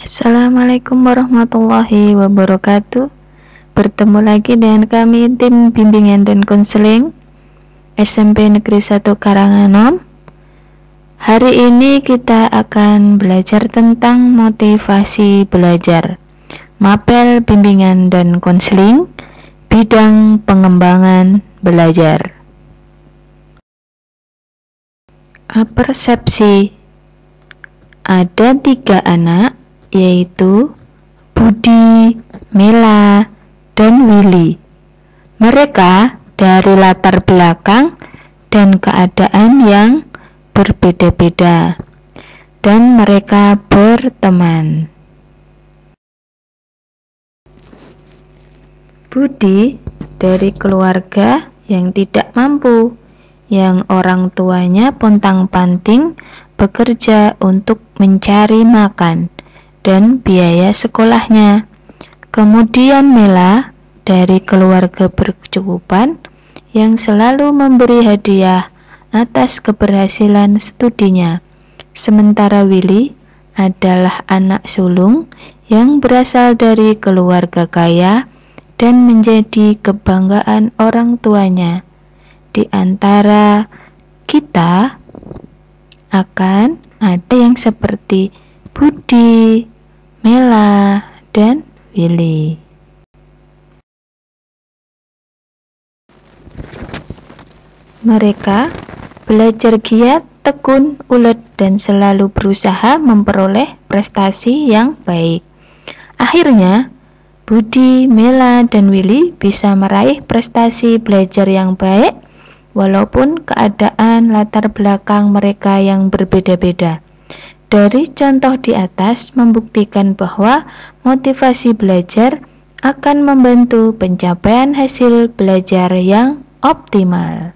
Assalamualaikum warahmatullahi wabarakatuh. Bertemu lagi dengan kami tim bimbingan dan konseling SMP Negeri 1 Karanganom. Hari ini kita akan belajar tentang motivasi belajar, mapel bimbingan dan konseling, bidang pengembangan belajar. Persepsi. Ada 3 anak, yaitu Budi, Mela, dan Willy. Mereka dari latar belakang dan keadaan yang berbeda-beda, dan mereka berteman. Budi dari keluarga yang tidak mampu, yang orang tuanya pontang-panting bekerja untuk mencari makan dan biaya sekolahnya. Kemudian Mela dari keluarga berkecukupan yang selalu memberi hadiah atas keberhasilan studinya. Sementara Willy adalah anak sulung yang berasal dari keluarga kaya dan menjadi kebanggaan orang tuanya. Di antara kita akan ada yang seperti Budi, Mela, dan Willy. Mereka belajar giat, tekun, ulet, dan selalu berusaha memperoleh prestasi yang baik. Akhirnya, Budi, Mela, dan Willy bisa meraih prestasi belajar yang baik walaupun keadaan latar belakang mereka yang berbeda-beda. Dari contoh di atas membuktikan bahwa motivasi belajar akan membantu pencapaian hasil belajar yang optimal.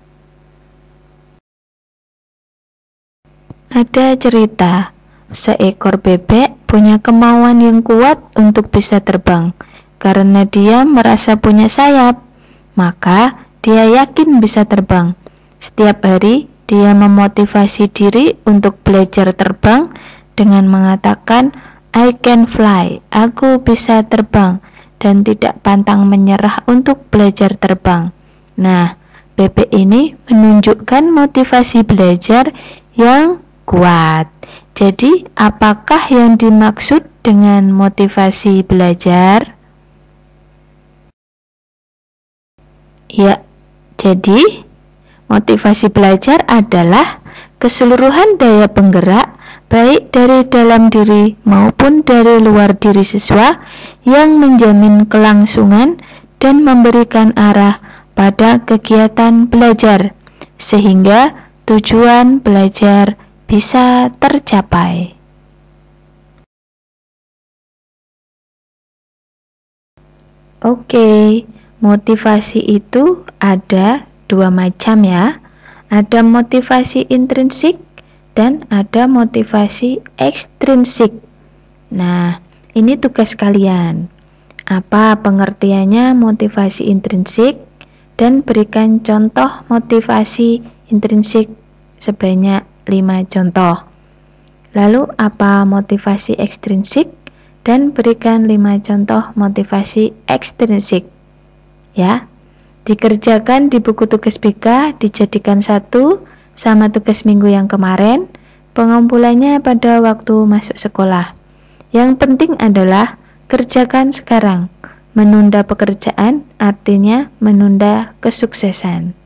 Ada cerita, seekor bebek punya kemauan yang kuat untuk bisa terbang. Karena dia merasa punya sayap, maka dia yakin bisa terbang. Setiap hari dia memotivasi diri untuk belajar terbang dengan mengatakan, "I can fly," aku bisa terbang, dan tidak pantang menyerah untuk belajar terbang. Nah, bebek ini menunjukkan motivasi belajar yang kuat. Jadi, apakah yang dimaksud dengan motivasi belajar? Ya, jadi motivasi belajar adalah keseluruhan daya penggerak baik dari dalam diri maupun dari luar diri siswa yang menjamin kelangsungan dan memberikan arah pada kegiatan belajar sehingga tujuan belajar bisa tercapai. Oke, motivasi itu ada 2 macam ya. Ada motivasi intrinsik dan ada motivasi ekstrinsik. Nah, ini tugas kalian. Apa pengertiannya motivasi intrinsik? Dan berikan contoh motivasi intrinsik sebanyak 5 contoh. Lalu apa motivasi ekstrinsik? Dan berikan 5 contoh motivasi ekstrinsik. Ya, dikerjakan di buku tugas BK, dijadikan satu sama tugas minggu yang kemarin. Pengumpulannya pada waktu masuk sekolah. Yang penting adalah kerjakan sekarang. Menunda pekerjaan artinya menunda kesuksesan.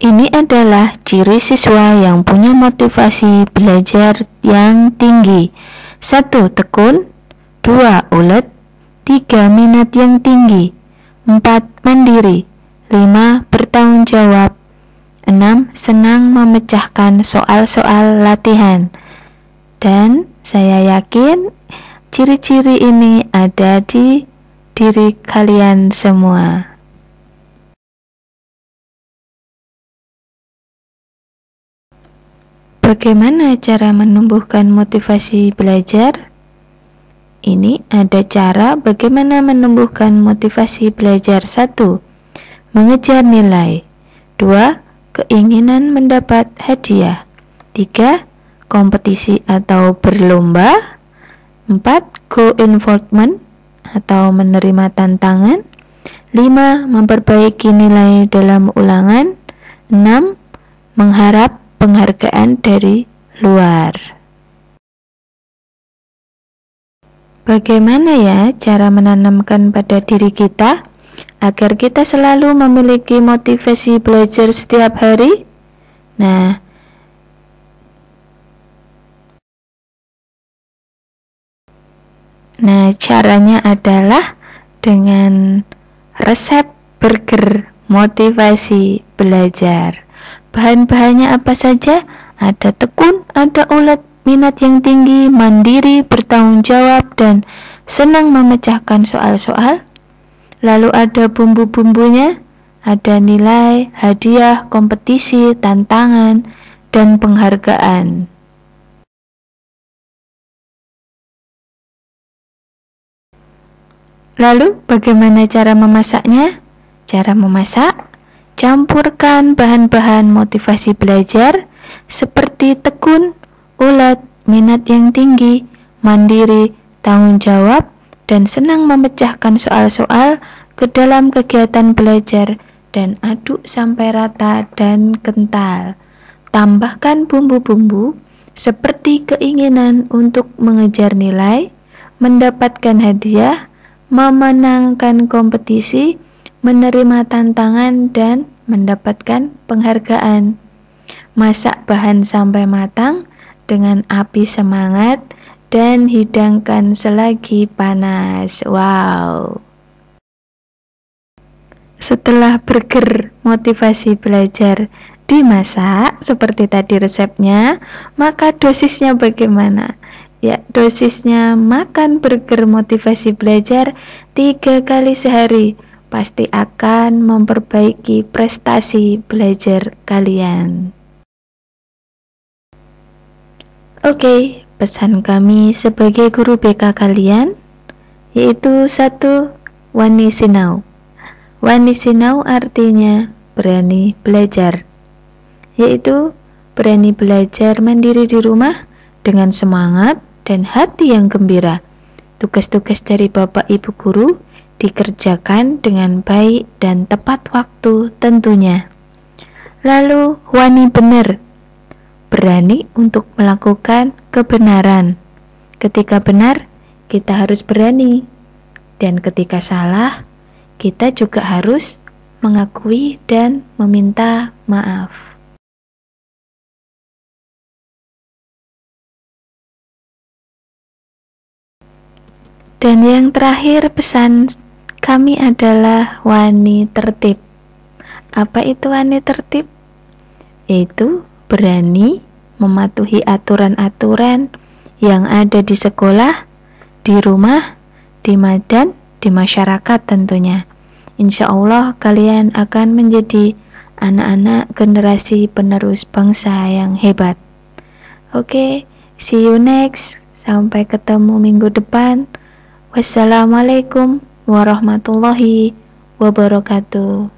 Ini adalah ciri siswa yang punya motivasi belajar yang tinggi. 1. Tekun. 2. Ulet. 3. Minat yang tinggi. 4. Mandiri. 5. Bertanggung jawab. 6. Senang memecahkan soal-soal latihan. Dan saya yakin ciri-ciri ini ada di diri kalian semua. Bagaimana cara menumbuhkan motivasi belajar? Ini ada cara bagaimana menumbuhkan motivasi belajar. 1. Mengejar nilai. 2. Keinginan mendapat hadiah. 3. kompetisi atau berlomba. 4. Co-involvement atau menerima tantangan. 5. Memperbaiki nilai dalam ulangan. 6. Mengharap penghargaan dari luar. Bagaimana ya cara menanamkan pada diri kita agar kita selalu memiliki motivasi belajar setiap hari? Nah, caranya adalah dengan resep burger motivasi belajar. Bahan-bahannya apa saja? Ada tekun, ada ulet, minat yang tinggi, mandiri, bertanggung jawab, dan senang memecahkan soal-soal. Lalu ada bumbu-bumbunya, ada nilai, hadiah, kompetisi, tantangan, dan penghargaan. Lalu bagaimana cara memasaknya? Cara memasak, campurkan bahan-bahan motivasi belajar seperti tekun, ulet, minat yang tinggi, mandiri, tanggung jawab, dan senang memecahkan soal-soal ke dalam kegiatan belajar dan aduk sampai rata dan kental. Tambahkan bumbu-bumbu seperti keinginan untuk mengejar nilai, mendapatkan hadiah, memenangkan kompetisi, menerima tantangan, dan mendapatkan penghargaan. Masak bahan sampai matang dengan api semangat dan hidangkan selagi panas. Wow. Setelah burger motivasi belajar dimasak seperti tadi resepnya, maka dosisnya bagaimana? Ya, dosisnya makan burger motivasi belajar 3 kali sehari pasti akan memperbaiki prestasi belajar kalian. Oke, pesan kami sebagai guru BK kalian yaitu 1. Wani sinau. Wani sinau artinya berani belajar, yaitu berani belajar mandiri di rumah dengan semangat dan hati yang gembira. Tugas-tugas dari Bapak Ibu guru dikerjakan dengan baik dan tepat waktu tentunya. Lalu wani benar, berani untuk melakukan kebenaran. Ketika benar, kita harus berani, dan ketika salah, kita juga harus mengakui dan meminta maaf. Dan yang terakhir pesan kami adalah wani tertib. Apa itu wani tertib? Yaitu berani mematuhi aturan-aturan yang ada di sekolah, di rumah, di madan, di masyarakat tentunya. Insya Allah kalian akan menjadi anak-anak generasi penerus bangsa yang hebat. Oke, see you next. Sampai ketemu minggu depan. Wassalamualaikum warahmatullahi wabarakatuh.